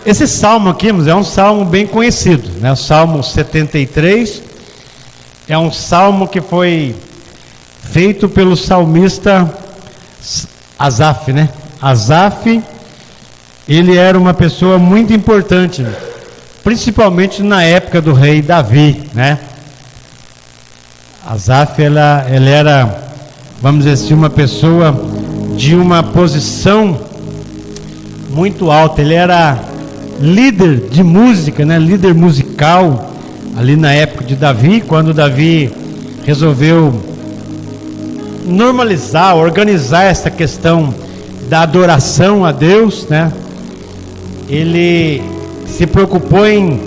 Esse salmo aqui, é um salmo bem conhecido, né? O Salmo 73 é um salmo que foi feito pelo salmista Asaf, né? Asaf, ele era uma pessoa muito importante, principalmente na época do rei Davi, né? Asaf, ela era, vamos dizer assim, uma pessoa de uma posição muito alta. Ele era líder de música, né? Líder musical ali na época de Davi, quando Davi resolveu normalizar, organizar essa questão da adoração a Deus, né? Ele se preocupou em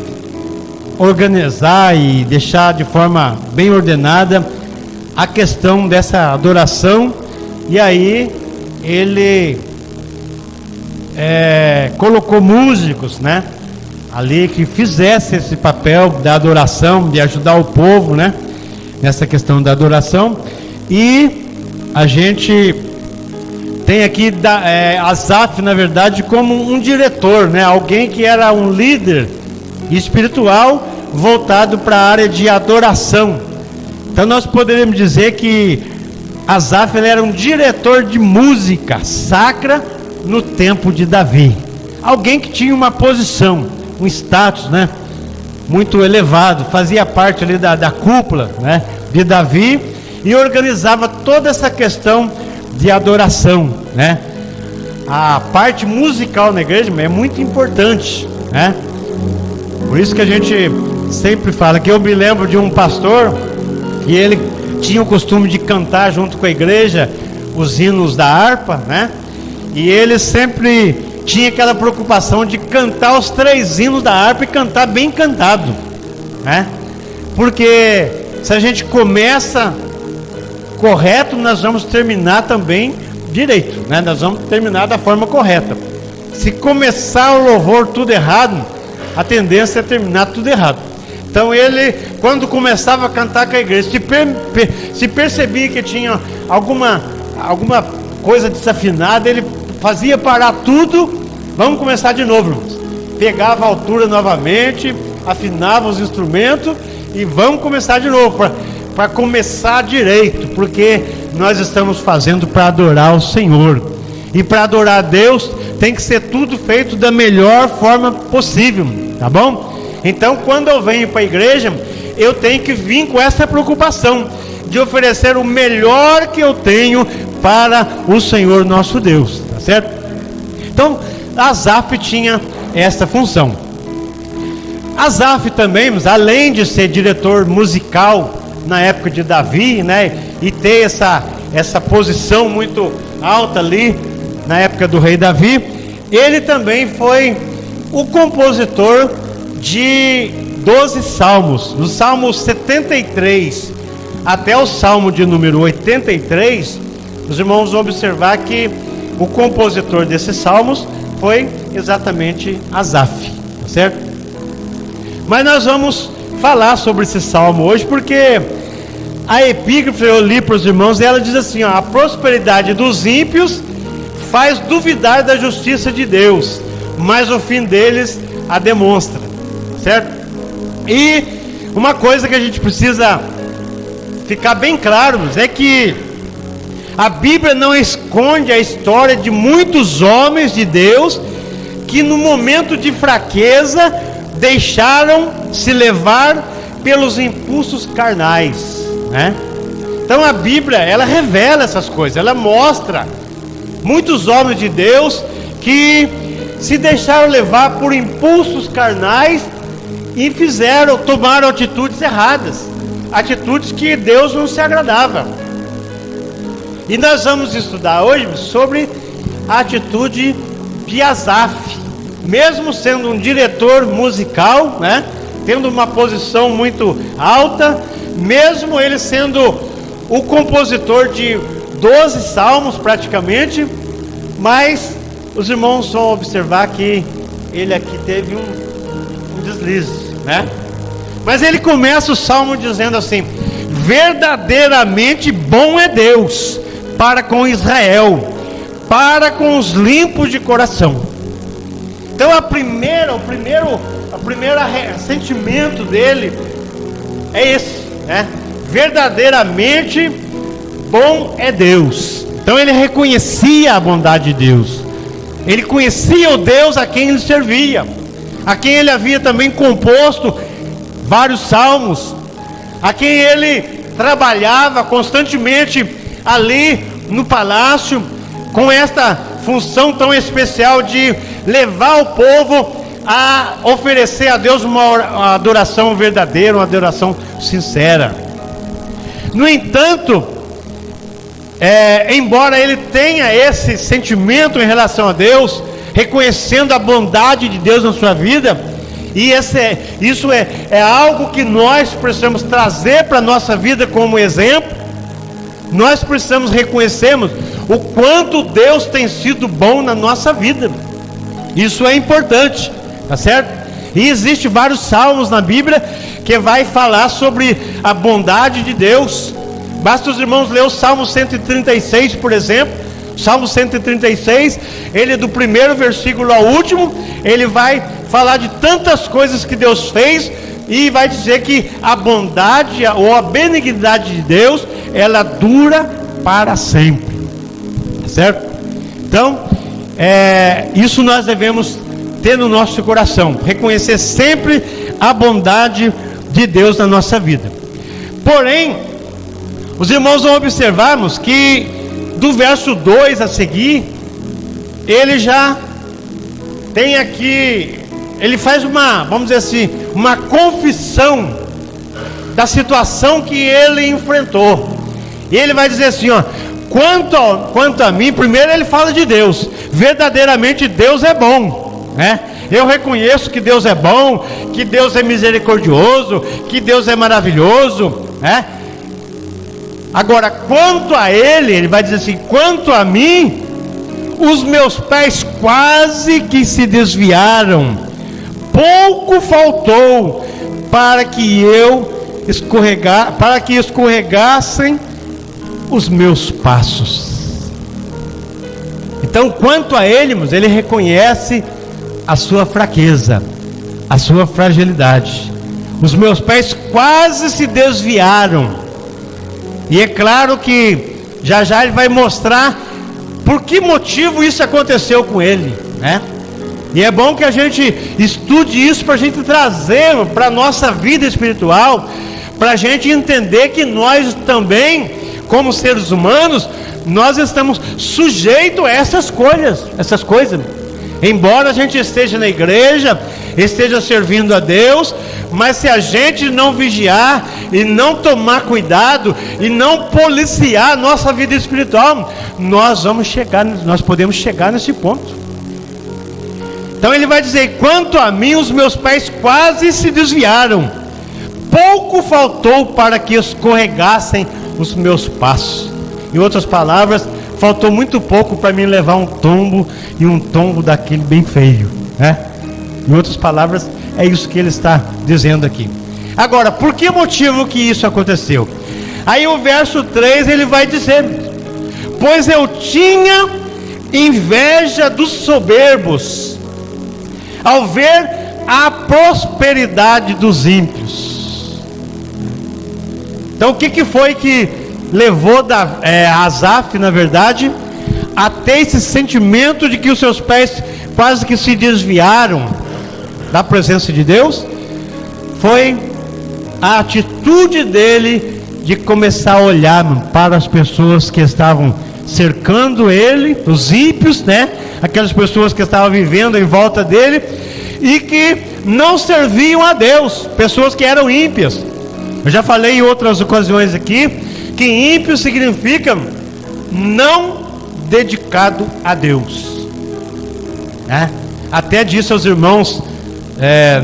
organizar e deixar de forma bem ordenada a questão dessa adoração, e aí ele colocou músicos, né, ali que fizesse esse papel da adoração, de ajudar o povo, né, nessa questão da adoração. E a gente tem aqui Asaf, na verdade, como um diretor, né, alguém que era um líder espiritual voltado para a área de adoração. Então nós poderíamos dizer que Asaf, ele era um diretor de música sacra no tempo de Davi, alguém que tinha uma posição, um status, né, muito elevado, fazia parte ali da cúpula, né, de Davi, e organizava toda essa questão de adoração, né. A parte musical na igreja é muito importante, né. Por isso que a gente sempre fala, que eu me lembro de um pastor que ele tinha o costume de cantar junto com a igreja os hinos da harpa, né? E ele sempre tinha aquela preocupação de cantar os 3 hinos da harpa e cantar bem cantado, né? Porque se a gente começa correto, nós vamos terminar também direito, né? Nós vamos terminar da forma correta. Se começar o louvor tudo errado, a tendência é terminar tudo errado. Então ele, quando começava a cantar com a igreja, se percebia que tinha alguma coisa desafinada, ele fazia parar tudo. Vamos começar de novo, irmãos. Pegava a altura novamente, afinava os instrumentos e vamos começar de novo, para começar direito, porque nós estamos fazendo para adorar o Senhor. E para adorar a Deus tem que ser tudo feito da melhor forma possível, tá bom? Então, quando eu venho para a igreja, eu tenho que vir com essa preocupação de oferecer o melhor que eu tenho para o Senhor nosso Deus, tá certo? Então, Asaf tinha essa função. Asaf também, além de ser diretor musical na época de Davi, né, e ter essa posição muito alta ali na época do rei Davi, ele também foi o compositor de 12 salmos. No Salmo 73 até o Salmo de número 83, os irmãos vão observar que o compositor desses salmos foi exatamente Asaf, tá certo? Mas nós vamos falar sobre esse salmo hoje, porque a epígrafe eu li para os irmãos, e ela diz assim, ó: a prosperidade dos ímpios faz duvidar da justiça de Deus, mas o fim deles a demonstra, certo? E uma coisa que a gente precisa ficar bem claro é que a Bíblia não esconde a história de muitos homens de Deus que no momento de fraqueza deixaram se levar pelos impulsos carnais, né? Então a Bíblia, ela revela essas coisas, ela mostra muitos homens de Deus que se deixaram levar por impulsos carnais e tomaram atitudes erradas, atitudes que Deus não se agradava. E nós vamos estudar hoje sobre a atitude de Asaf, mesmo sendo um diretor musical, né, tendo uma posição muito alta, mesmo ele sendo o compositor de 12 salmos praticamente, mas os irmãos vão observar que ele aqui teve um deslize, né? Mas ele começa o salmo dizendo assim: verdadeiramente bom é Deus para com Israel, para com os limpos de coração. Então o primeiro sentimento dele é esse, né? Verdadeiramente bom é Deus. Então ele reconhecia a bondade de Deus. Ele conhecia o Deus a quem ele servia, a quem ele havia também composto vários salmos, a quem ele trabalhava constantemente ali no palácio, com esta função tão especial de levar o povo a oferecer a Deus uma adoração verdadeira, uma adoração sincera. No entanto, embora ele tenha esse sentimento em relação a Deus, reconhecendo a bondade de Deus na sua vida, e isso é algo que nós precisamos trazer para a nossa vida como exemplo. Nós precisamos reconhecermos o quanto Deus tem sido bom na nossa vida. Isso é importante, tá certo? E existe vários salmos na Bíblia que vai falar sobre a bondade de Deus. Basta os irmãos ler o Salmo 136, por exemplo. Salmo 136, ele do primeiro versículo ao último, ele vai falar de tantas coisas que Deus fez, e vai dizer que a bondade ou a benignidade de Deus, ela dura para sempre, certo? Então, isso nós devemos ter no nosso coração, reconhecer sempre a bondade de Deus na nossa vida. Porém, os irmãos vão observarmos que do verso 2 a seguir, ele já tem aqui, ele faz vamos dizer assim, uma confissão da situação que ele enfrentou. E ele vai dizer assim, ó: quanto a mim, primeiro ele fala de Deus. Verdadeiramente Deus é bom, né? Eu reconheço que Deus é bom, que Deus é misericordioso, que Deus é maravilhoso, né? Agora, quanto a ele vai dizer assim: quanto a mim, os meus pés quase que se desviaram, pouco faltou para que escorregassem os meus passos. Então, quanto a ele, irmãos, ele reconhece a sua fraqueza, a sua fragilidade. Os meus pés quase se desviaram. E é claro que já ele vai mostrar por que motivo isso aconteceu com ele, né? E é bom que a gente estude isso para a gente trazer para a nossa vida espiritual, para a gente entender que nós também, como seres humanos, nós estamos sujeitos a essas coisas. Embora a gente esteja na igreja, esteja servindo a Deus, mas se a gente não vigiar e não tomar cuidado e não policiar a nossa vida espiritual, nós podemos chegar nesse ponto. Então ele vai dizer: quanto a mim, os meus pés quase se desviaram, pouco faltou para que escorregassem os meus passos. Em outras palavras, faltou muito pouco para mim levar um tombo, e um tombo daquele bem feio, né? Em outras palavras, é isso que ele está dizendo aqui. Agora, por que motivo que isso aconteceu? Aí o verso 3 ele vai dizer: pois eu tinha inveja dos soberbos, ao ver a prosperidade dos ímpios. Então o que foi que levou Asaf, na verdade, a ter esse sentimento de que os seus pés quase que se desviaram da presença de Deus? Foi a atitude dele de começar a olhar para as pessoas que estavam cercando ele, os ímpios, né? Aquelas pessoas que estavam vivendo em volta dele e que não serviam a Deus, pessoas que eram ímpias. Eu já falei em outras ocasiões aqui que ímpio significa não dedicado a Deus, né? Até disse aos irmãos,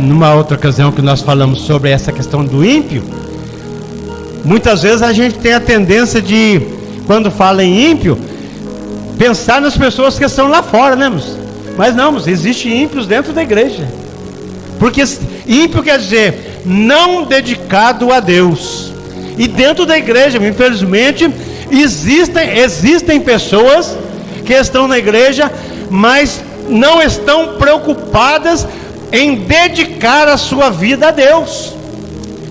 numa outra ocasião que nós falamos sobre essa questão do ímpio, muitas vezes a gente tem a tendência de, quando fala em ímpio, pensar nas pessoas que estão lá fora, né? Mas não, existem ímpios dentro da igreja, porque ímpio quer dizer não dedicado a Deus. E dentro da igreja, infelizmente, existem pessoas que estão na igreja, mas não estão preocupadas em dedicar a sua vida a Deus.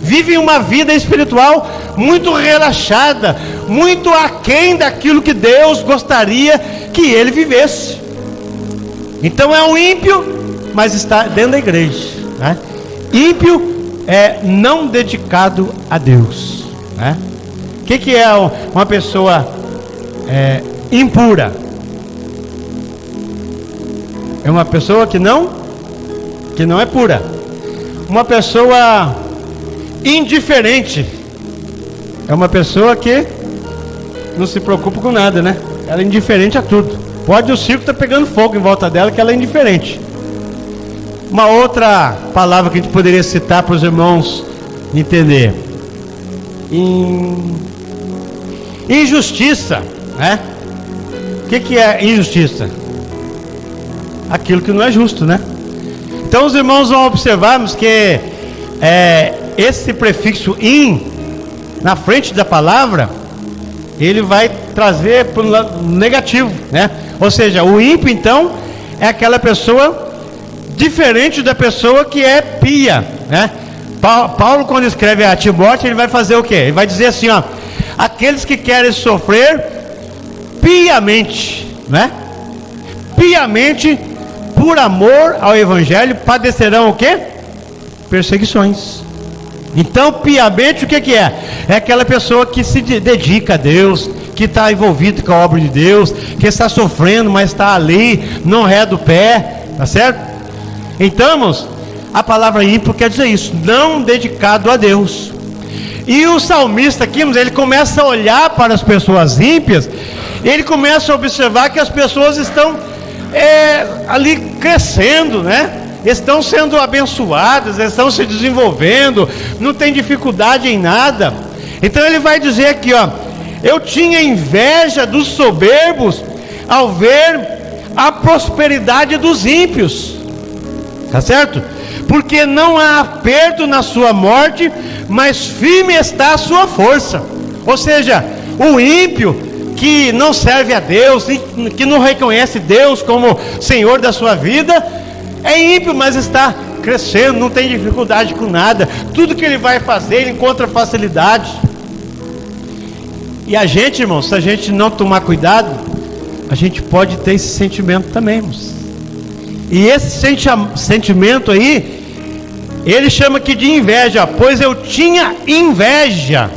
Vivem uma vida espiritual muito relaxada, muito aquém daquilo que Deus gostaria que ele vivesse. Então é um ímpio, mas está dentro da igreja, né? Ímpio é não dedicado a Deus, né? O que é uma pessoa impura? É uma pessoa que não é pura. Uma pessoa indiferente é uma pessoa que não se preocupa com nada, né? Ela é indiferente a tudo. Pode o circo estar pegando fogo em volta dela, que ela é indiferente. Uma outra palavra que a gente poderia citar para os irmãos entender: injustiça, né? O que é injustiça? Aquilo que não é justo, né? Então os irmãos vão observarmos que esse prefixo in na frente da palavra, ele vai trazer para o lado negativo, né? Ou seja, o ímpio então é aquela pessoa diferente da pessoa que é pia, né? Paulo, quando escreve a Timóteo, ele vai fazer o quê? Ele vai dizer assim, ó: aqueles que querem sofrer piamente, né? Piamente, por amor ao evangelho, padecerão o quê? Perseguições. Então, piamente, o que é? É aquela pessoa que se dedica a Deus, que está envolvido com a obra de Deus, que está sofrendo, mas está ali, não reda o pé, tá certo? Então, irmãos, a palavra ímpio quer dizer isso, não dedicado a Deus. E o salmista aqui, ele começa a olhar para as pessoas ímpias, ele começa a observar que as pessoas estão ali crescendo, né? Estão sendo abençoadas, estão se desenvolvendo, não tem dificuldade em nada. Então ele vai dizer aqui, ó: eu tinha inveja dos soberbos ao ver a prosperidade dos ímpios, tá certo? Porque não há aperto na sua morte, mas firme está a sua força. Ou seja, o ímpio que não serve a Deus, que não reconhece Deus como Senhor da sua vida, é ímpio, mas está crescendo, não tem dificuldade com nada. Tudo que ele vai fazer, ele encontra facilidade. E a gente, irmãos, se a gente não tomar cuidado, a gente pode ter esse sentimento também, irmãos. E esse sentimento aí, ele chama aqui de inveja, pois eu tinha inveja.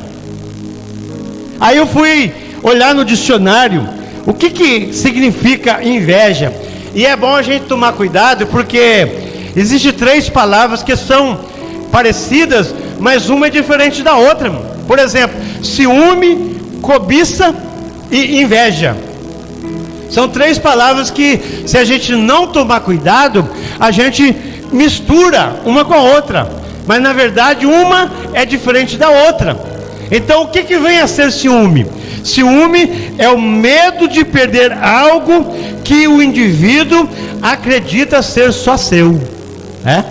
Aí eu fui olhar no dicionário, o que significa inveja? E é bom a gente tomar cuidado, porque existem 3 palavras que são parecidas, mas uma é diferente da outra. Por exemplo, ciúme, cobiça e inveja. São 3 palavras que, se a gente não tomar cuidado, a gente mistura uma com a outra, mas na verdade uma é diferente da outra. Então o que vem a ser ciúme? Ciúme é o medo de perder algo que o indivíduo acredita ser só seu, né?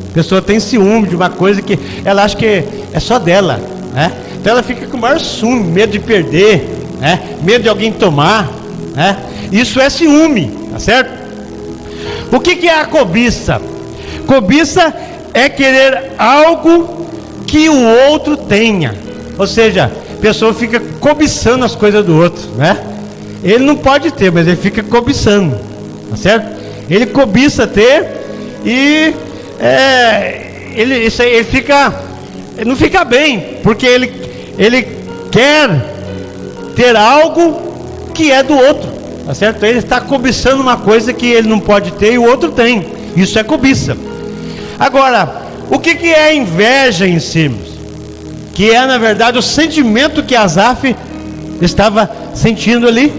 A pessoa tem ciúme de uma coisa que ela acha que é só dela, né? Então ela fica com o maior ciúme, medo de perder, né? Medo de alguém tomar, né? Isso é ciúme, tá certo? O que é a cobiça? Cobiça é querer algo que o outro tenha. Ou seja, a pessoa fica cobiçando as coisas do outro, né? Ele não pode ter, mas ele fica cobiçando, tá certo? Ele cobiça ter e ele não fica bem, porque ele quer ter algo que é do outro, tá certo? Ele está cobiçando uma coisa que ele não pode ter e o outro tem. Isso é cobiça. Agora, o que é a inveja em si? Que é, na verdade, o sentimento que Asaf estava sentindo ali.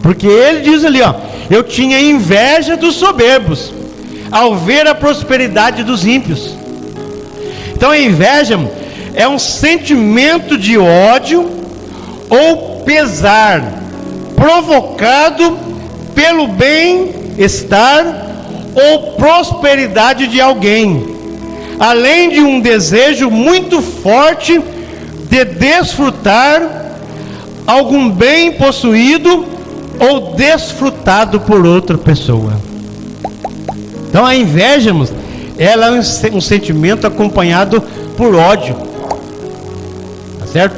Porque ele diz ali, ó: eu tinha inveja dos soberbos ao ver a prosperidade dos ímpios. Então a inveja é um sentimento de ódio ou pesar provocado pelo bem-estar ou prosperidade de alguém, além de um desejo muito forte de desfrutar algum bem possuído ou desfrutado por outra pessoa. Então a inveja, irmãos, ela é um sentimento acompanhado por ódio, tá certo?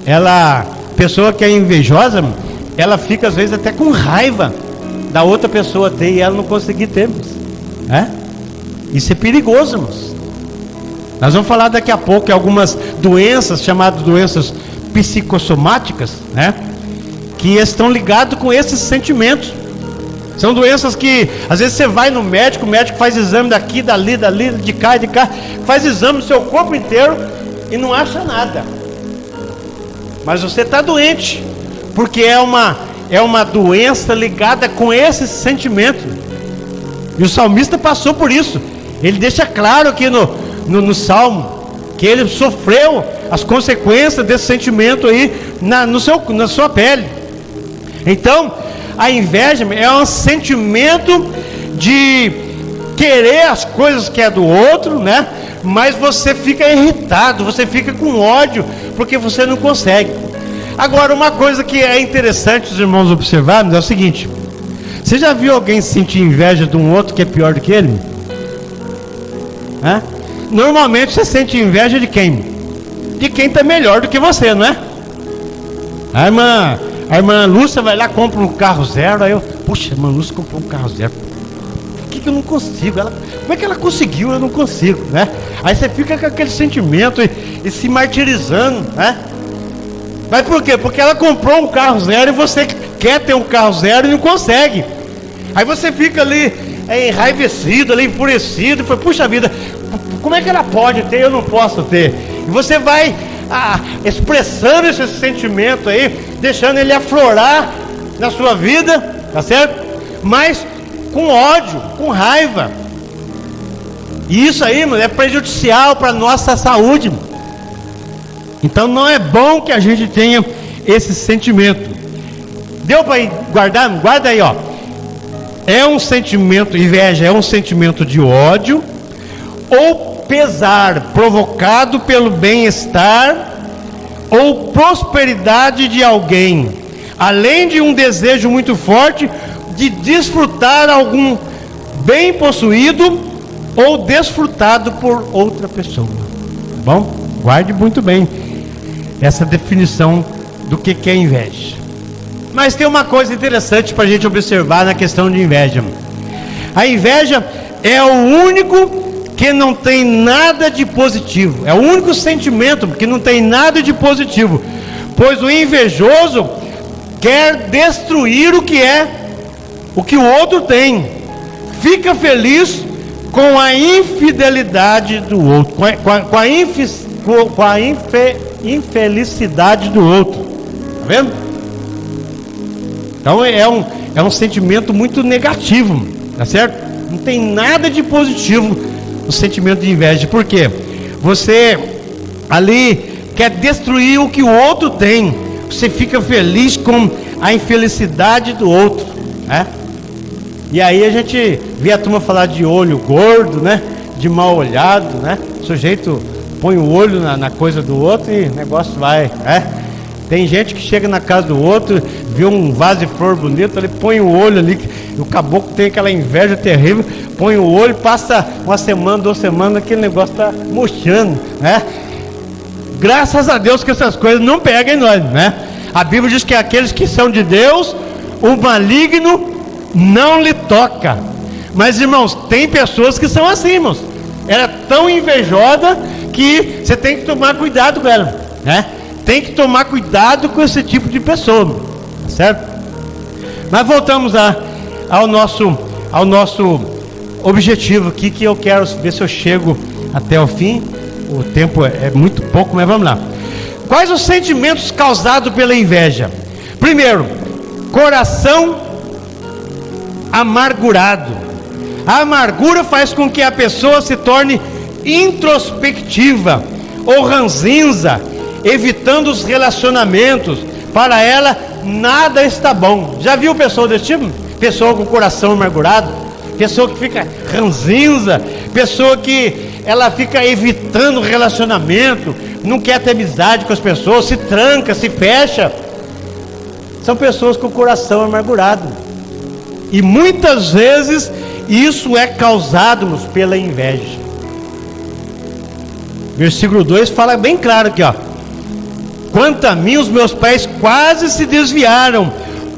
A pessoa que é invejosa, ela fica às vezes até com raiva da outra pessoa ter e ela não conseguir ter, né? Isso é perigoso, irmãos. Nós vamos falar daqui a pouco de algumas doenças, chamadas doenças psicossomáticas, né? Que estão ligadas com esses sentimentos. São doenças que, às vezes você vai no médico, o médico faz exame daqui, dali, de cá, faz exame do seu corpo inteiro e não acha nada. Mas você está doente, porque é uma doença ligada com esse sentimento. E o salmista passou por isso. Ele deixa claro aqui no Salmo que ele sofreu as consequências desse sentimento aí na sua pele. Então, a inveja é um sentimento de querer as coisas que é do outro, né? Mas você fica irritado, você fica com ódio, porque você não consegue. Agora, uma coisa que é interessante os irmãos observarmos é o seguinte: você já viu alguém sentir inveja de um outro que é pior do que ele? Normalmente você sente inveja de quem? De quem está melhor do que você, não é? A irmã Lúcia vai lá, compra um carro zero. Aí puxa, a irmã Lúcia comprou um carro zero. Por que eu não consigo? Como é que ela conseguiu? Eu não consigo, né? Aí você fica com aquele sentimento e se martirizando, né? Mas por quê? Porque ela comprou um carro zero e você quer ter um carro zero e não consegue. Aí você fica ali enraivecido, ali enfurecido, e fala, puxa vida, como é que ela pode ter e eu não posso ter? E você vai expressando esse sentimento aí, deixando ele aflorar na sua vida, tá certo? Mas com ódio, com raiva. E isso aí, mano, é prejudicial para a nossa saúde. Então não é bom que a gente tenha esse sentimento. Deu para guardar? Guarda aí, ó. É um sentimento, inveja é um sentimento de ódio ou pesar provocado pelo bem-estar ou prosperidade de alguém, além de um desejo muito forte de desfrutar algum bem possuído ou desfrutado por outra pessoa. Tá bom? Guarde muito bem essa definição do que é inveja. Mas tem uma coisa interessante para a gente observar na questão de inveja. A inveja é o único que não tem nada de positivo. É o único sentimento que não tem nada de positivo. Pois o invejoso quer destruir o que o outro tem. Fica feliz com a infidelidade do outro, com a infelicidade do outro. Tá vendo? Então é um sentimento muito negativo, tá certo? Não tem nada de positivo no sentimento de inveja. Por quê? Você ali quer destruir o que o outro tem. Você fica feliz com a infelicidade do outro, né? E aí a gente vê a turma falar de olho gordo, né? De mal olhado, né? O sujeito põe o olho na coisa do outro e o negócio vai, né? Tem gente que chega na casa do outro, vê um vaso de flor bonito, ele põe o olho ali, o caboclo tem aquela inveja terrível, põe o olho, passa uma semana, 2 semanas, aquele negócio está murchando, né? Graças a Deus que essas coisas não pegam em nós, né? A Bíblia diz que aqueles que são de Deus, o maligno não lhe toca. Mas, irmãos, tem pessoas que são assim, irmãos. Ela é tão invejosa que você tem que tomar cuidado com ela, né? Tem que tomar cuidado com esse tipo de pessoa, tá certo? Mas voltamos ao nosso objetivo aqui, que eu quero ver se eu chego até o fim. O tempo é muito pouco, mas vamos lá. Quais os sentimentos causados pela inveja? Primeiro, coração amargurado. A amargura faz com que a pessoa se torne introspectiva ou ranzinza, evitando os relacionamentos. Para ela nada está bom. Já viu pessoa desse tipo? Pessoa com coração amargurado, pessoa que fica ranzinza, pessoa que ela fica evitando relacionamento, não quer ter amizade com as pessoas, se tranca, se fecha. São pessoas com coração amargurado. E muitas vezes Isso é causado pela inveja. Versículo 2 fala bem claro aqui, ó. Quanto a mim, os meus pés quase se desviaram,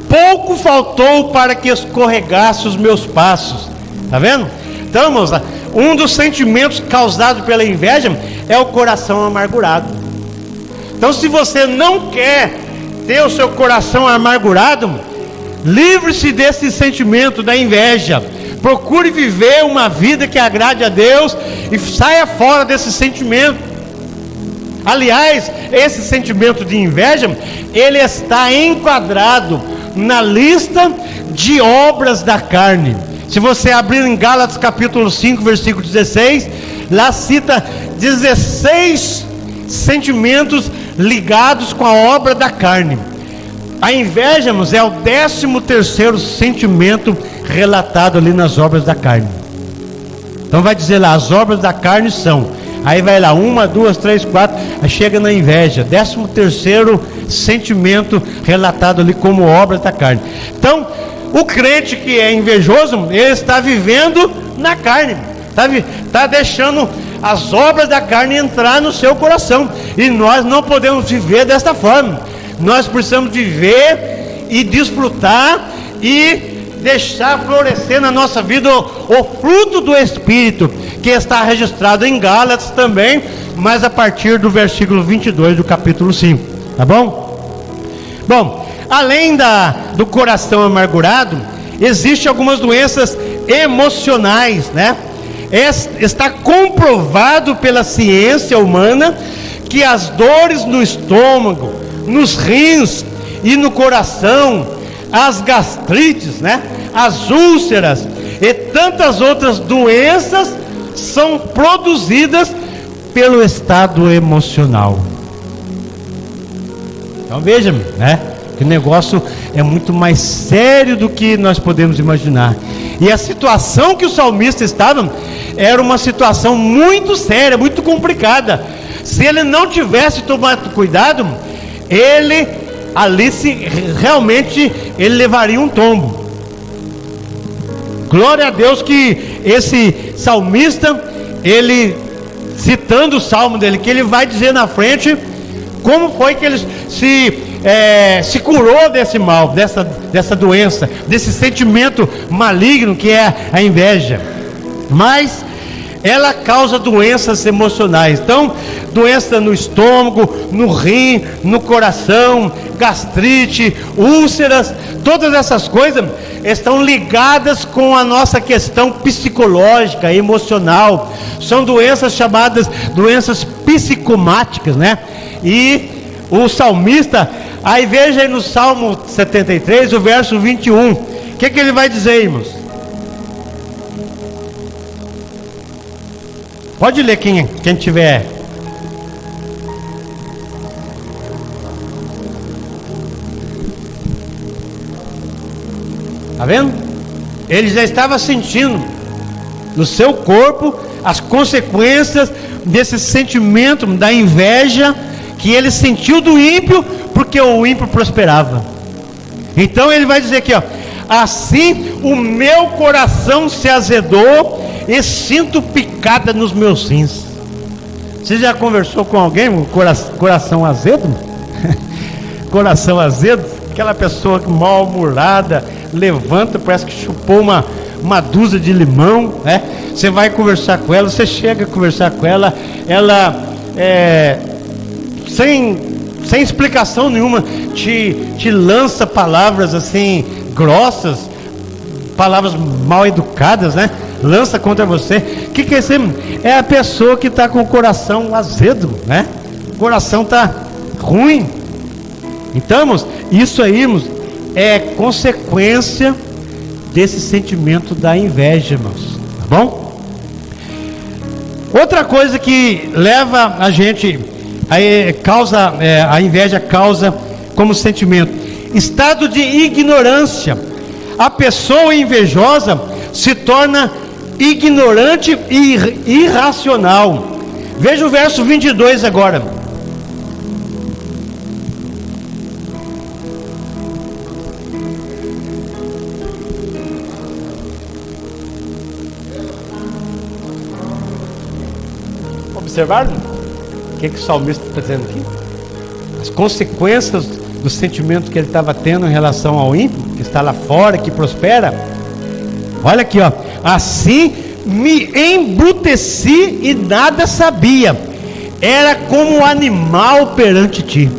pouco faltou para que escorregasse os meus passos. Tá vendo? Então, irmãos, um dos sentimentos causados pela inveja é o coração amargurado. Então, se você não quer ter o seu coração amargurado, livre-se desse sentimento da inveja. Procure viver uma vida que agrade a Deus e saia fora desse sentimento. Aliás, esse sentimento de inveja, ele está enquadrado na lista de obras da carne. Se você abrir em Gálatas capítulo 5, versículo 16, lá cita 16 sentimentos ligados com a obra da carne. A inveja, irmãos, é o 13º sentimento relatado ali nas obras da carne. Então vai dizer lá, as obras da carne são, aí vai lá, 1, 2, 3, 4, aí chega na inveja, 13º sentimento relatado ali como obras da carne. Então, o crente que é invejoso, ele está vivendo na carne, está deixando as obras da carne entrar no seu coração, e nós não podemos viver desta forma. Nós precisamos viver e desfrutar e deixar florescer na nossa vida o fruto do Espírito, que está registrado em Gálatas também, mas a partir do versículo 22 do capítulo 5, tá bom? Bom, além do coração amargurado, existem algumas doenças emocionais, né? Está comprovado pela ciência humana que as dores no estômago, nos rins e no coração, as gastrites, né? As úlceras e tantas outras doenças são produzidas pelo estado emocional. Então veja, né? Que o negócio é muito mais sério do que nós podemos imaginar. E a situação que o salmista estava era uma situação muito séria, muito complicada. Se ele não tivesse tomado cuidado, ele ali realmente ele levaria um tombo. Glória a Deus que esse salmista, ele citando o salmo dele, que ele vai dizer na frente como foi que ele se curou desse mal, dessa doença, desse sentimento maligno que é a inveja. Mas ela causa doenças emocionais. Então, doença no estômago, no rim, no coração, gastrite, úlceras, todas essas coisas estão ligadas com a nossa questão psicológica, emocional. São doenças chamadas doenças psicomáticas, né? E o salmista, aí veja aí no Salmo 73, o verso 21, o que ele vai dizer, irmãos? Pode ler quem tiver. Está vendo? Ele já estava sentindo no seu corpo as consequências desse sentimento da inveja que ele sentiu do ímpio, porque o ímpio prosperava. Então ele vai dizer aqui, ó: assim o meu coração se azedou e sinto picada nos meus rins. Você já conversou com alguém, um coração azedo? Coração azedo, aquela pessoa mal-humorada, levanta, parece que chupou uma dúzia de limão, né? Você vai conversar com ela, você chega a conversar com ela, ela sem explicação nenhuma te lança palavras assim grossas, palavras mal educadas, né? Lança contra você. O que é isso? É a pessoa que está com o coração azedo, né? O coração está ruim. Então, irmãos, isso aí, irmãos, é consequência desse sentimento da inveja, irmãos, tá bom? Outra coisa que leva a gente, a inveja causa como sentimento, estado de ignorância. A pessoa invejosa se torna ignorante e irracional. Veja o verso 22 agora. Observaram? O que o salmista está dizendo aqui? As consequências do sentimento que ele estava tendo em relação ao ímpio, que está lá fora, que prospera. Olha aqui, ó. Assim me embruteci e nada sabia. Era como um animal perante ti.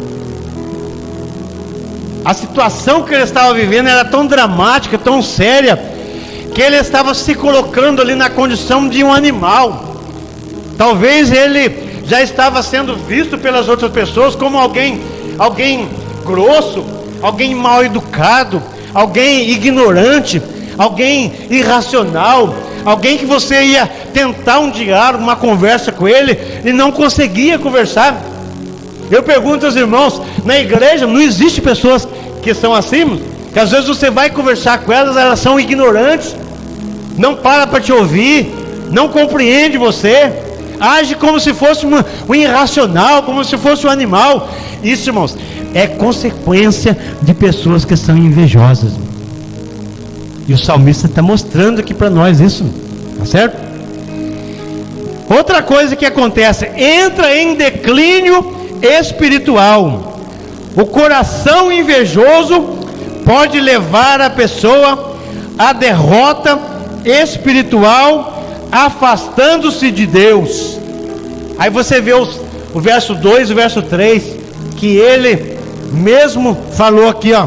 A situação que ele estava vivendo era tão dramática, tão séria, que ele estava se colocando ali na condição de um animal. Talvez ele já estava sendo visto pelas outras pessoas como alguém grosso, alguém mal educado, alguém ignorante, alguém irracional, alguém que você ia tentar um diálogo, uma conversa com ele e não conseguia conversar. Eu pergunto aos irmãos, na igreja não existe pessoas que são assim, que às vezes você vai conversar com elas, elas são ignorantes, não para te ouvir, não compreende você, age como se fosse um irracional, como se fosse um animal. Isso, irmãos, é consequência de pessoas que são invejosas. E o salmista está mostrando aqui para nós isso, tá certo? Outra coisa que acontece, entra em declínio espiritual. O coração invejoso pode levar a pessoa à derrota espiritual, afastando-se de Deus. Aí você vê o verso 2 e o verso 3, que ele mesmo falou aqui, ó: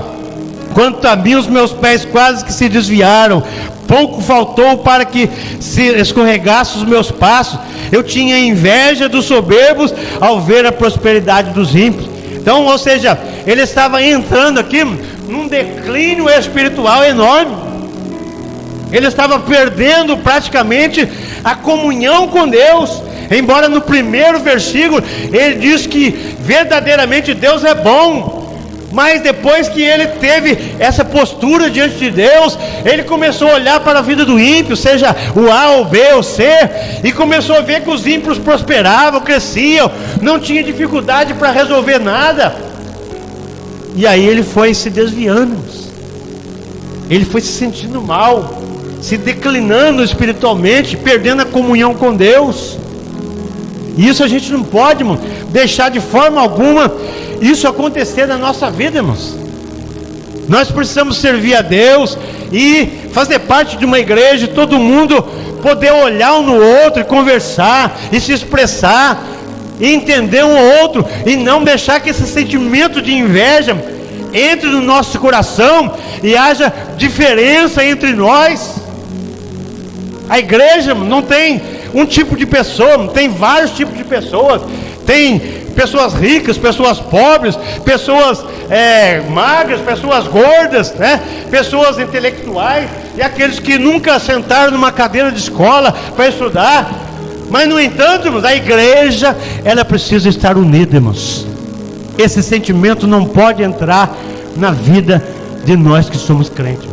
quanto a mim, os meus pés quase que se desviaram, pouco faltou para que se escorregasse os meus passos. Eu tinha inveja dos soberbos ao ver a prosperidade dos ímpios. Então, ou seja, ele estava entrando aqui num declínio espiritual enorme. Ele estava perdendo praticamente a comunhão com Deus. Embora no primeiro versículo ele diz que verdadeiramente Deus é bom, mas depois que ele teve essa postura diante de Deus, ele começou a olhar para a vida do ímpio, seja o A, o B, o C, e começou a ver que os ímpios prosperavam, cresciam, não tinha dificuldade para resolver nada. E aí ele foi se desviando, ele foi se sentindo mal, se declinando espiritualmente, perdendo a comunhão com Deus. E isso a gente não pode, irmão, deixar de forma alguma isso acontecer na nossa vida, irmãos. Nós precisamos servir a Deus e fazer parte de uma igreja, todo mundo poder olhar um no outro e conversar e se expressar e entender um ao outro, e não deixar que esse sentimento de inveja entre no nosso coração e haja diferença entre nós. A igreja não tem um tipo de pessoa, não tem vários tipos de pessoas. Tem pessoas ricas, pessoas pobres, pessoas magras, pessoas gordas, né? Pessoas intelectuais e aqueles que nunca sentaram numa cadeira de escola para estudar. Mas no entanto, irmãos, a igreja, ela precisa estar unida, irmãos. Esse sentimento não pode entrar na vida de nós que somos crentes.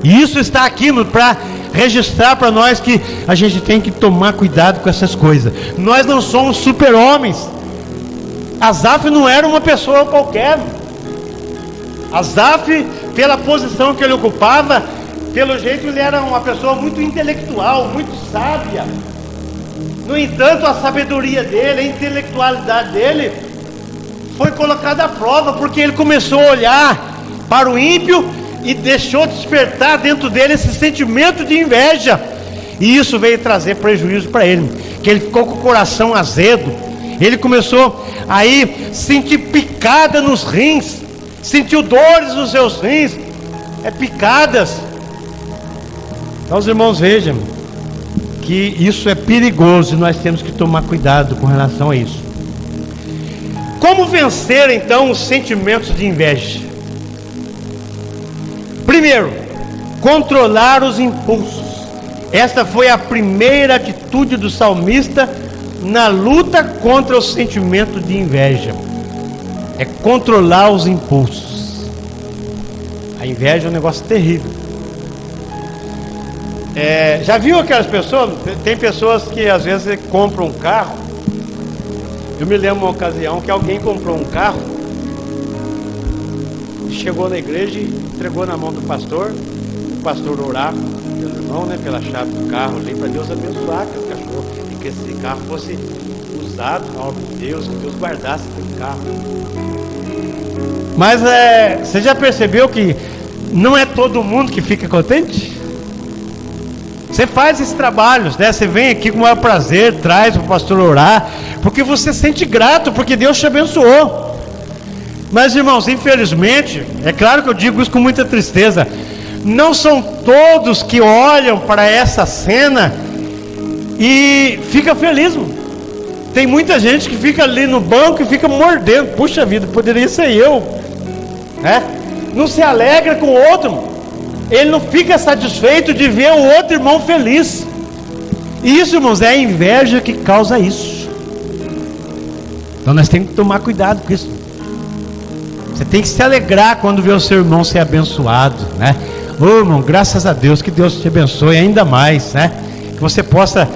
E isso está aqui para registrar para nós que a gente tem que tomar cuidado com essas coisas. Nós não somos super-homens. Asaf não era uma pessoa qualquer. Asaf, pela posição que ele ocupava, pelo jeito ele era uma pessoa muito intelectual, muito sábia. No entanto, a sabedoria dele, a intelectualidade dele foi colocada à prova, porque ele começou a olhar para o ímpio e deixou despertar dentro dele esse sentimento de inveja, e isso veio trazer prejuízo para ele, que ele ficou com o coração azedo. Ele começou aí sentir picada nos rins, sentiu dores nos seus rins, picadas. Então os irmãos vejam que isso é perigoso e nós temos que tomar cuidado com relação a isso. Como vencer então os sentimentos de inveja? Primeiro, controlar os impulsos. Esta foi a primeira atitude do salmista na luta contra o sentimento de inveja. É controlar os impulsos. A inveja é um negócio terrível. Já viu aquelas pessoas? Tem pessoas que às vezes compram um carro. Eu me lembro uma ocasião que alguém comprou um carro, chegou na igreja e entregou na mão do pastor. O pastor orava pelo irmão, pela chave do carro ali, para Deus abençoar aquele cachorro. E que esse carro fosse usado na obra de Deus, que Deus guardasse aquele carro. Mas você já percebeu que não é todo mundo que fica contente? Você faz esses trabalhos, né? Você vem aqui com o maior prazer, traz para o pastor orar, porque você sente grato, porque Deus te abençoou. Mas, irmãos, infelizmente, é claro que eu digo isso com muita tristeza, não são todos que olham para essa cena e fica feliz, mano. Tem muita gente que fica ali no banco e fica mordendo. Puxa vida, poderia ser eu, né? Não se alegra com o outro, mano. Ele não fica satisfeito de ver o outro irmão feliz. E isso, irmãos, é a inveja que causa isso. Então nós temos que tomar cuidado com isso. Você tem que se alegrar quando vê o seu irmão ser abençoado, né? Ô irmão, graças a Deus, que Deus te abençoe ainda mais, né? Que você possa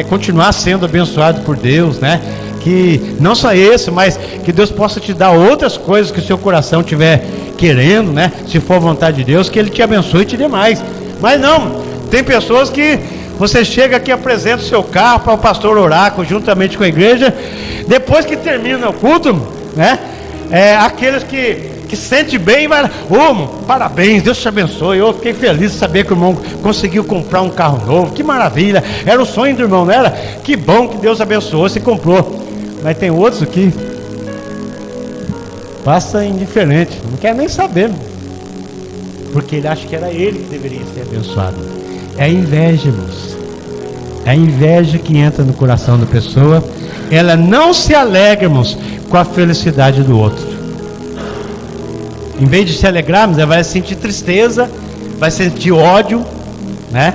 continuar sendo abençoado por Deus, né? Que não só esse, mas que Deus possa te dar outras coisas que o seu coração tiver querendo, né? Se for a vontade de Deus, que Ele te abençoe e te dê mais. Mas não, tem pessoas que você chega aqui, apresenta o seu carro para o pastor orar juntamente com a igreja. Depois que termina o culto, né? Aqueles que sente bem, vai, parabéns, Deus te abençoe. Eu fiquei feliz de saber que o irmão conseguiu comprar um carro novo, que maravilha, era o sonho do irmão, não era? Que bom que Deus abençoou, se comprou. Mas tem outros aqui, passa indiferente, não quer nem saber, porque ele acha que era ele que deveria ser abençoado. É inveja, irmãos. É a inveja que entra no coração da pessoa. Ela não se alegra, irmãos, com a felicidade do outro. Em vez de se alegrar, ela vai sentir tristeza, vai sentir ódio, né?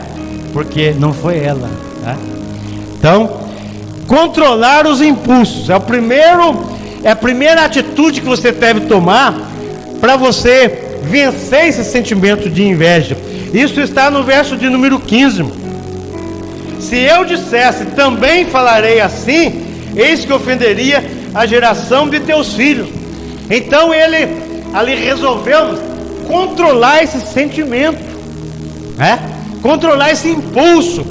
Porque não foi ela, né? Então, controlar os impulsos é a primeira atitude que você deve tomar para você vencer esse sentimento de inveja. Isso está no verso de número 15. Se eu dissesse, também falarei assim, eis que ofenderia a geração de teus filhos. Então ele ali resolveu controlar esse sentimento, né? Controlar esse impulso.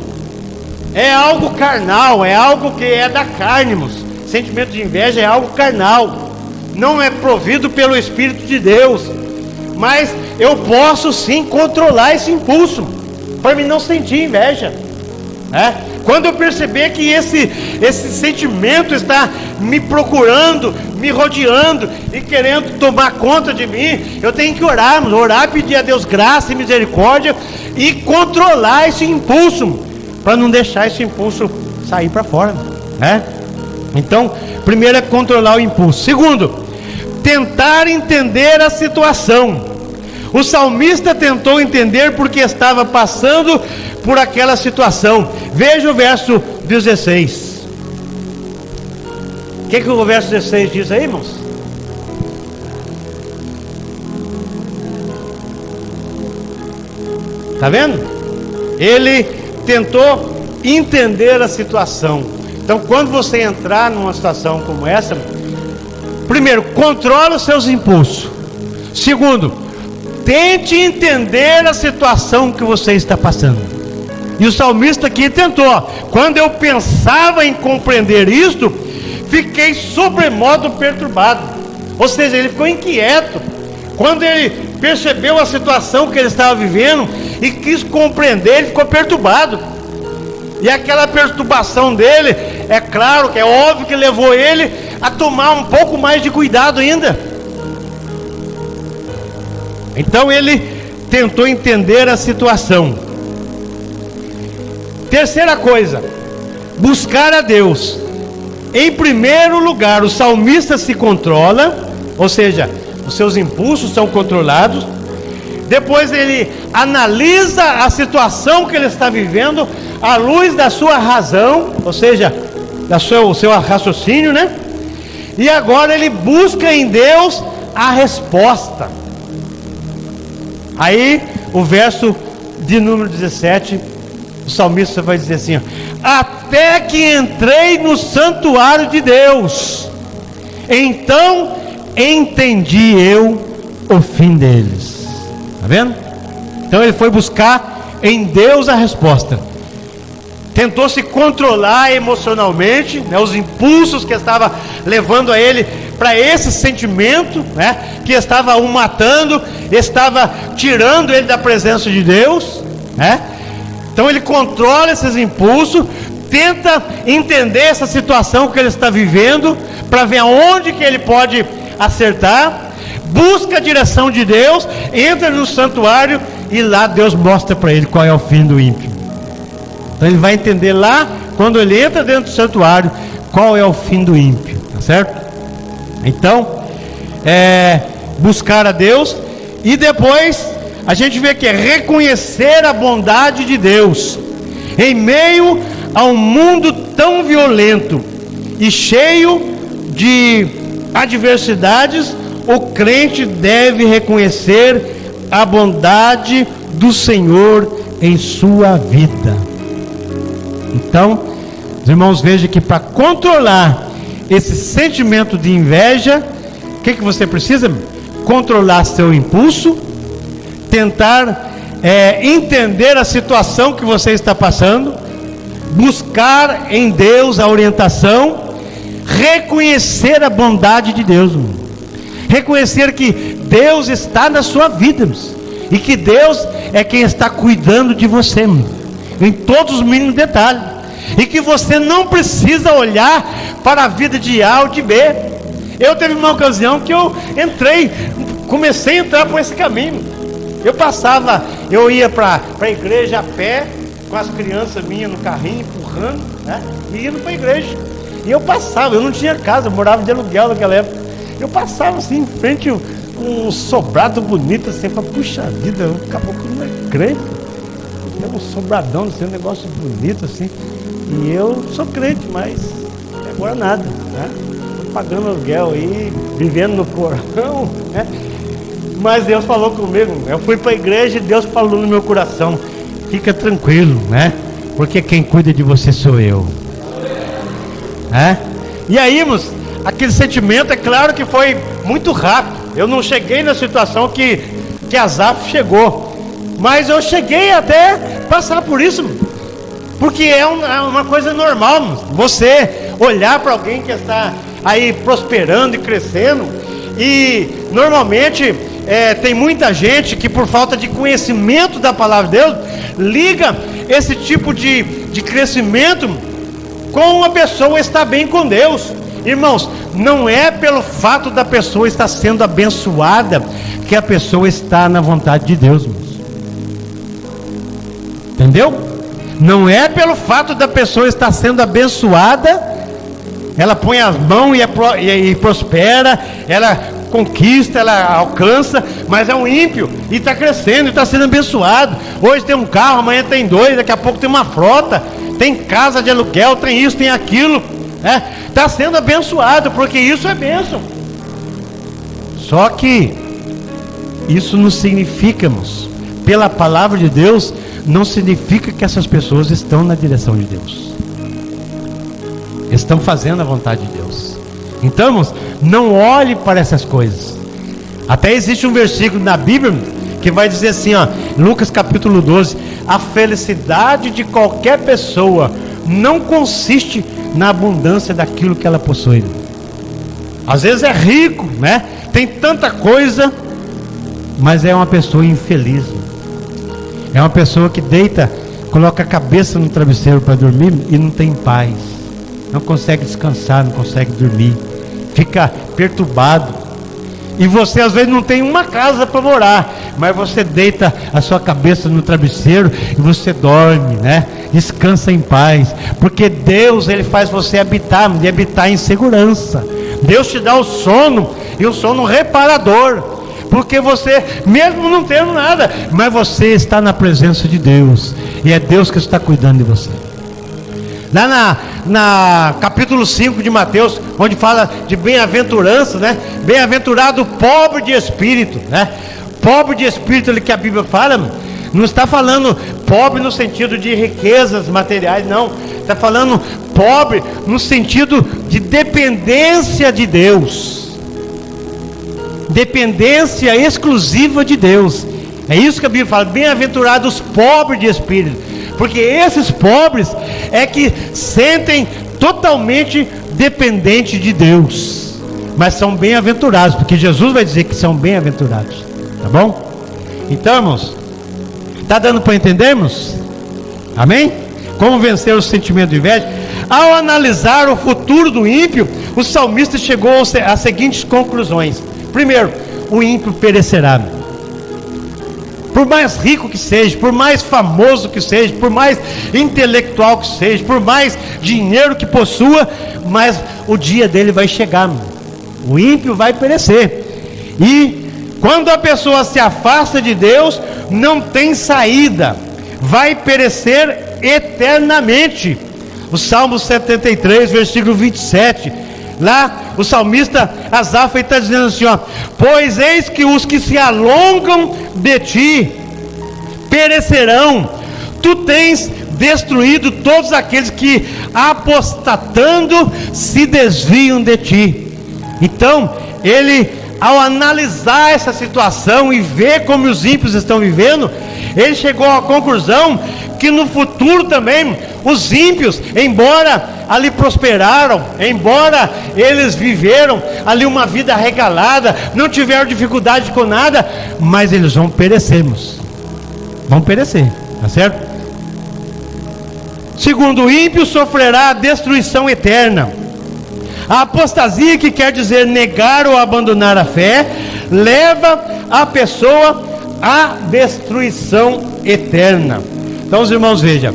É algo carnal, é algo que é da carne, irmãos. Sentimento de inveja é algo carnal, não é provido pelo Espírito de Deus. Mas eu posso sim controlar esse impulso, para mim não sentir inveja, né? Quando eu perceber que esse sentimento está me procurando, me rodeando e querendo tomar conta de mim, eu tenho que orar, pedir a Deus graça e misericórdia e controlar esse impulso, para não deixar esse impulso sair para fora, né? Então, primeiro é controlar o impulso. Segundo, tentar entender a situação. O salmista tentou entender porque estava passando por aquela situação. Veja o verso 16. O que o verso 16 diz aí, irmãos? Está vendo? Ele tentou entender a situação. Então, quando você entrar numa situação como essa, primeiro, controle os seus impulsos. Segundo, tente entender a situação que você está passando. E o salmista aqui tentou. Quando eu pensava em compreender isto, fiquei sobremodo perturbado. Ou seja, ele ficou inquieto. Quando ele percebeu a situação que ele estava vivendo e quis compreender, ele ficou perturbado. E aquela perturbação dele, é claro que é óbvio que levou ele a tomar um pouco mais de cuidado ainda. Então ele tentou entender a situação. Terceira coisa, buscar a Deus. Em primeiro lugar, o salmista se controla, ou seja, os seus impulsos são controlados. Depois ele analisa a situação que ele está vivendo à luz da sua razão, ou seja, do seu raciocínio, né? E agora ele busca em Deus a resposta. Aí o verso de número 17, o salmista vai dizer assim: até que entrei no santuário de Deus, então entendi eu o fim deles. Está vendo? Então ele foi buscar em Deus a resposta. tentou se controlar emocionalmente, né, os impulsos que estavam levando a ele para esse sentimento, né, que estava o matando, estava tirando ele da presença de Deus, né? Então ele controla esses impulsos, tenta entender essa situação que ele está vivendo, para ver aonde que ele pode acertar, busca a direção de Deus, entra no santuário e lá Deus mostra para ele qual é o fim do ímpio. Então ele vai entender lá, quando ele entra dentro do santuário, qual é o fim do ímpio, tá certo? Então, buscar a Deus, e depois a gente vê que é reconhecer a bondade de Deus em meio a um mundo tão violento e cheio de adversidades. O crente deve reconhecer a bondade do Senhor em sua vida. Então, os irmãos, vejam que para controlar esse sentimento de inveja, o que você precisa? Controlar seu impulso, tentar entender a situação que você está passando, buscar em Deus a orientação, reconhecer a bondade de Deus, reconhecer que Deus está na sua vida, e que Deus é quem está cuidando de você, em todos os mínimos detalhes, e que você não precisa olhar para a vida de A ou de B. Eu teve uma ocasião que eu comecei a entrar por esse caminho. Eu ia para a igreja a pé, com as crianças minhas no carrinho, empurrando, né? E indo para a igreja. E eu passava, eu não tinha casa, eu morava de aluguel naquela época. Eu passava assim, em frente um sobrado bonito, assim, eu falava, puxa vida, o caboclo não é crente. É um sobradão, assim, um negócio bonito assim. E eu sou crente, mas agora nada, né? Estou pagando aluguel aí, vivendo no porão, né? Mas Deus falou comigo, eu fui para a igreja e Deus falou no meu coração, fica tranquilo, né? Porque quem cuida de você sou eu. E aí, irmãos, aquele sentimento, é claro que foi muito rápido. Eu não cheguei na situação que Asaf chegou, mas eu cheguei até passar por isso, porque é uma coisa normal, você olhar para alguém que está aí prosperando e crescendo, e normalmente tem muita gente que, por falta de conhecimento da palavra de Deus, liga esse tipo de crescimento com a pessoa estar bem com Deus. Irmãos, não é pelo fato da pessoa estar sendo abençoada que a pessoa está na vontade de Deus, irmãos. Entendeu? Não é pelo fato da pessoa estar sendo abençoada, ela põe as mãos e prospera, ela conquista, ela alcança, mas é um ímpio e está crescendo e está sendo abençoado. Hoje tem um carro, amanhã tem dois, daqui a pouco tem uma frota, tem casa de aluguel, tem isso, tem aquilo, está sendo abençoado, porque isso é bênção. Só que isso não significa, irmãos, pela palavra de Deus, não significa que essas pessoas estão na direção de Deus, estão fazendo a vontade de Deus. Então, irmãos, não olhe para essas coisas. Até existe um versículo na Bíblia que vai dizer assim, Lucas capítulo 12: a felicidade de qualquer pessoa não consiste na abundância daquilo que ela possui. Às vezes é rico, né? Tem tanta coisa, mas é uma pessoa infeliz. É uma pessoa que deita, coloca a cabeça no travesseiro para dormir e não tem paz, não consegue descansar, não consegue dormir, fica perturbado. E você às vezes não tem uma casa para morar, mas você deita a sua cabeça no travesseiro e você dorme, né? Descansa em paz, porque Deus, Ele faz você habitar em segurança. Deus te dá o sono, e o sono reparador, porque você, mesmo não tendo nada, mas você está na presença de Deus, e é Deus que está cuidando de você. Lá na capítulo 5 de Mateus, onde fala de bem-aventurança, né? Bem-aventurado o pobre de espírito, né? Pobre de espírito, ali que a Bíblia fala, não está falando pobre no sentido de riquezas materiais, não. Está falando pobre no sentido de dependência de Deus, dependência exclusiva de Deus. É isso que a Bíblia fala, bem-aventurados os pobres de espírito, porque esses pobres é que sentem totalmente dependente de Deus, mas são bem-aventurados, porque Jesus vai dizer que são bem-aventurados, tá bom? Então, irmãos, está dando para entendermos? Amém? Como vencer o sentimento de inveja? Ao analisar o futuro do ímpio, o salmista chegou às seguintes conclusões. Primeiro, o ímpio perecerá. Por mais rico que seja, por mais famoso que seja, por mais intelectual que seja, por mais dinheiro que possua, mas o dia dele vai chegar. O ímpio vai perecer. E quando a pessoa se afasta de Deus, não tem saída, vai perecer eternamente. O Salmo 73, versículo 27, lá o salmista Asaf está dizendo assim, ó: pois eis que os que se alongam de ti perecerão, tu tens destruído todos aqueles que apostatando se desviam de ti. Então ele, ao analisar essa situação e ver como os ímpios estão vivendo, ele chegou à conclusão que no futuro também os ímpios, embora ali prosperaram, embora eles viveram ali uma vida regalada, não tiveram dificuldade com nada, mas eles vão perecer, vão perecer, tá certo? Segundo, o ímpio sofrerá a destruição eterna. A apostasia, que quer dizer negar ou abandonar a fé, leva a pessoa à destruição eterna. Então, os irmãos, vejam,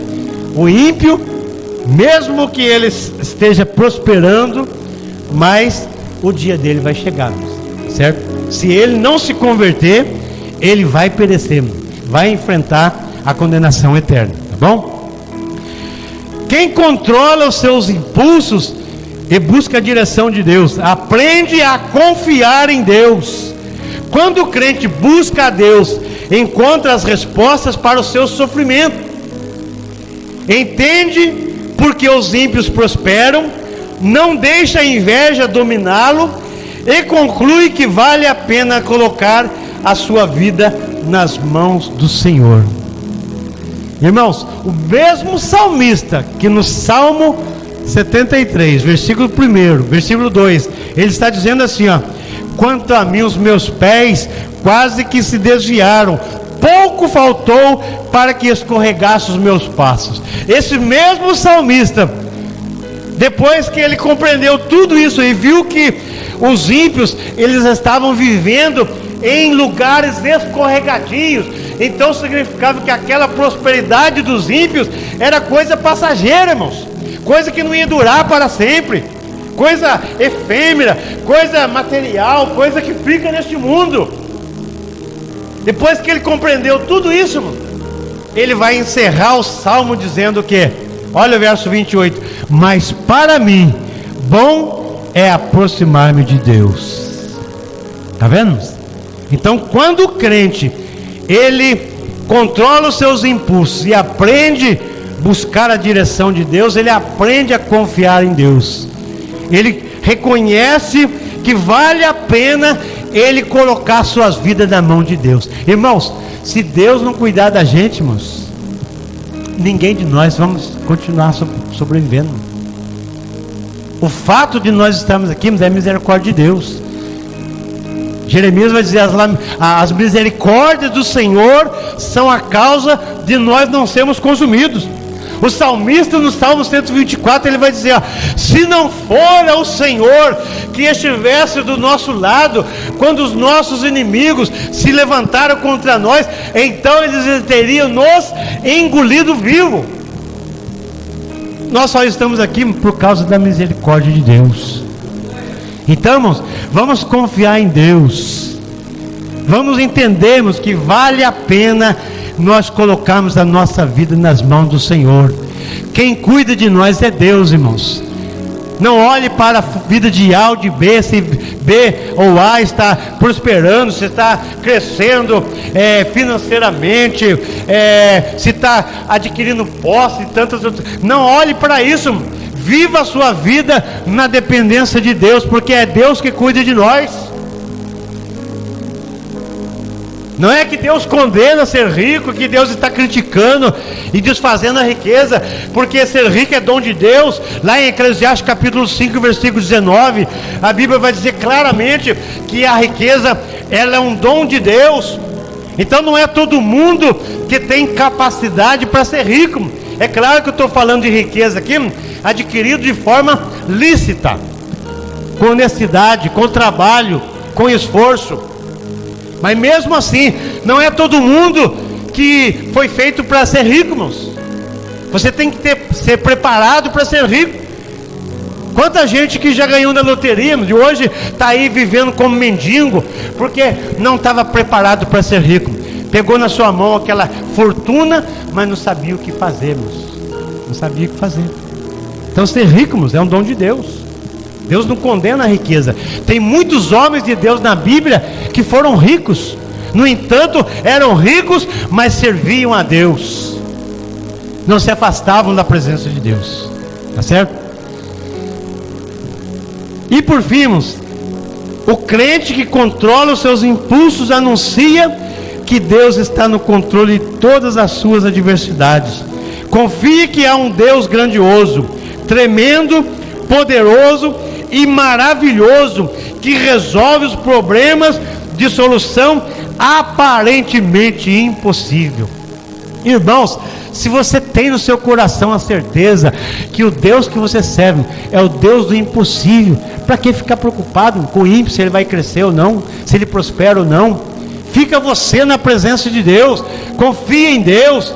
o ímpio, mesmo que ele esteja prosperando, mas o dia dele vai chegar, certo? Se ele não se converter, ele vai perecer, vai enfrentar a condenação eterna, tá bom? Quem controla os seus impulsos e busca a direção de Deus, aprende a confiar em Deus. Quando o crente busca a Deus, encontra as respostas para o seu sofrimento. Entende porque os ímpios prosperam, não deixa a inveja dominá-lo e conclui que vale a pena colocar a sua vida nas mãos do Senhor. Irmãos, o mesmo salmista que no Salmo 73, versículo 1, versículo 2, ele está dizendo assim, ó: quanto a mim, os meus pés quase que se desviaram, pouco faltou para que escorregasse os meus passos. Esse mesmo salmista, depois que ele compreendeu tudo isso e viu que os ímpios, eles estavam vivendo em lugares escorregadios, então significava que aquela prosperidade dos ímpios era coisa passageira, irmãos, coisa que não ia durar para sempre, coisa efêmera, coisa material, coisa que fica neste mundo. Depois que ele compreendeu tudo isso, irmão, ele vai encerrar o salmo dizendo que, olha o verso 28, mas para mim bom é aproximar-me de Deus. Está vendo? Então, quando o crente ele controla os seus impulsos e aprende a buscar a direção de Deus, ele aprende a confiar em Deus. Ele reconhece que vale a pena ele colocar suas vidas na mão de Deus. Irmãos, se Deus não cuidar da gente, irmãos, ninguém de nós vamos continuar sobrevivendo. O fato de nós estarmos aqui é misericórdia de Deus. Jeremias vai dizer, as misericórdias do Senhor são a causa de nós não sermos consumidos. O salmista no Salmo 124, ele vai dizer, ó, se não fora o Senhor que estivesse do nosso lado, quando os nossos inimigos se levantaram contra nós, então eles teriam nos engolido vivo. Nós só estamos aqui por causa da misericórdia de Deus. Então, irmãos, vamos confiar em Deus, vamos entendermos que vale a pena nós colocarmos a nossa vida nas mãos do Senhor. Quem cuida de nós é Deus, irmãos. Não olhe para a vida de A ou de B, se B ou A está prosperando, se está crescendo financeiramente, se está adquirindo posse e tantas outras. Não olhe para isso. Viva a sua vida na dependência de Deus, porque é Deus que cuida de nós. Não é que Deus condena ser rico, que Deus está criticando e desfazendo a riqueza, porque ser rico é dom de Deus. Lá em Eclesiastes capítulo 5, versículo 19, a Bíblia vai dizer claramente que a riqueza, ela é um dom de Deus. Então não é todo mundo que tem capacidade para ser rico. É claro que eu estou falando de riqueza aqui, adquirido de forma lícita, com honestidade, com trabalho, com esforço. Mas mesmo assim, não é todo mundo que foi feito para ser rico, irmãos. Você tem que ser preparado para ser rico. Quanta gente que já ganhou na loteria, de hoje está aí vivendo como mendigo, porque não estava preparado para ser rico. Pegou na sua mão aquela fortuna, mas não sabia o que fazer, irmãos. Não sabia o que fazer. Então ser rico, irmãos, é um dom de Deus. Deus não condena a riqueza. Tem muitos homens de Deus na Bíblia que foram ricos. No entanto, eram ricos, mas serviam a Deus. Não se afastavam da presença de Deus. Tá certo? E por fim, irmãos, o crente que controla os seus impulsos anuncia que Deus está no controle de todas as suas adversidades. Confie que há um Deus grandioso, tremendo, poderoso e maravilhoso, que resolve os problemas de solução aparentemente impossível. Irmãos, se você tem no seu coração a certeza que o Deus que você serve é o Deus do impossível, para que ficar preocupado com o ímpio, se ele vai crescer ou não, se ele prospera ou não? Fica você na presença de Deus, confia em Deus.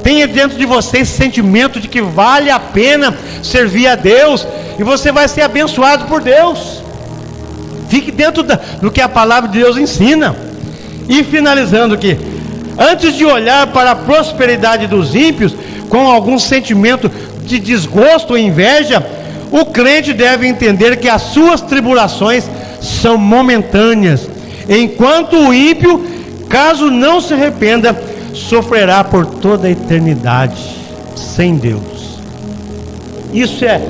Tenha dentro de você esse sentimento de que vale a pena servir a Deus, e você vai ser abençoado por Deus. Fique dentro do que a palavra de Deus ensina. E finalizando aqui, antes de olhar para a prosperidade dos ímpios com algum sentimento de desgosto ou inveja, o crente deve entender que as suas tribulações são momentâneas, enquanto o ímpio, caso não se arrependa, sofrerá por toda a eternidade sem Deus. Isso é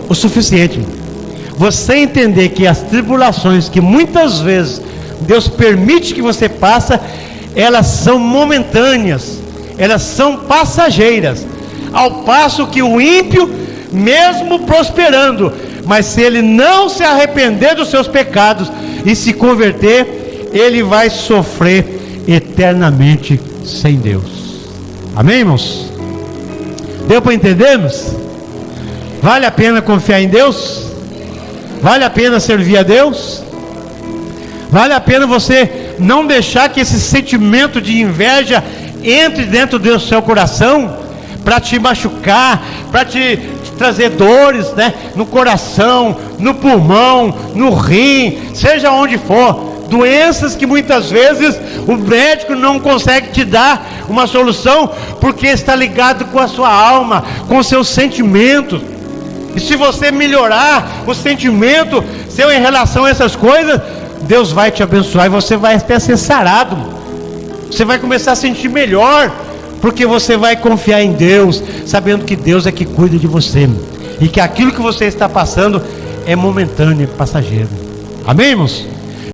o suficiente. Você entender que as tribulações que muitas vezes Deus permite que você passe, elas são momentâneas, elas são passageiras, ao passo que o ímpio, mesmo prosperando, mas se ele não se arrepender dos seus pecados e se converter, ele vai sofrer eternamente sem Deus. Amém, irmãos? Deu para entendermos? Vale a pena confiar em Deus? Vale a pena servir a Deus? Vale a pena você não deixar que esse sentimento de inveja entre dentro do seu coração para te machucar, para te trazer dores, né? No coração, no pulmão, no rim, seja onde for. Doenças que muitas vezes o médico não consegue te dar uma solução, porque está ligado com a sua alma, com os seus sentimentos. E se você melhorar o sentimento seu em relação a essas coisas, Deus vai te abençoar e você vai até ser sarado. Você vai começar a sentir melhor, porque você vai confiar em Deus, sabendo que Deus é que cuida de você, e que aquilo que você está passando é momentâneo, é passageiro. Amém, irmãos?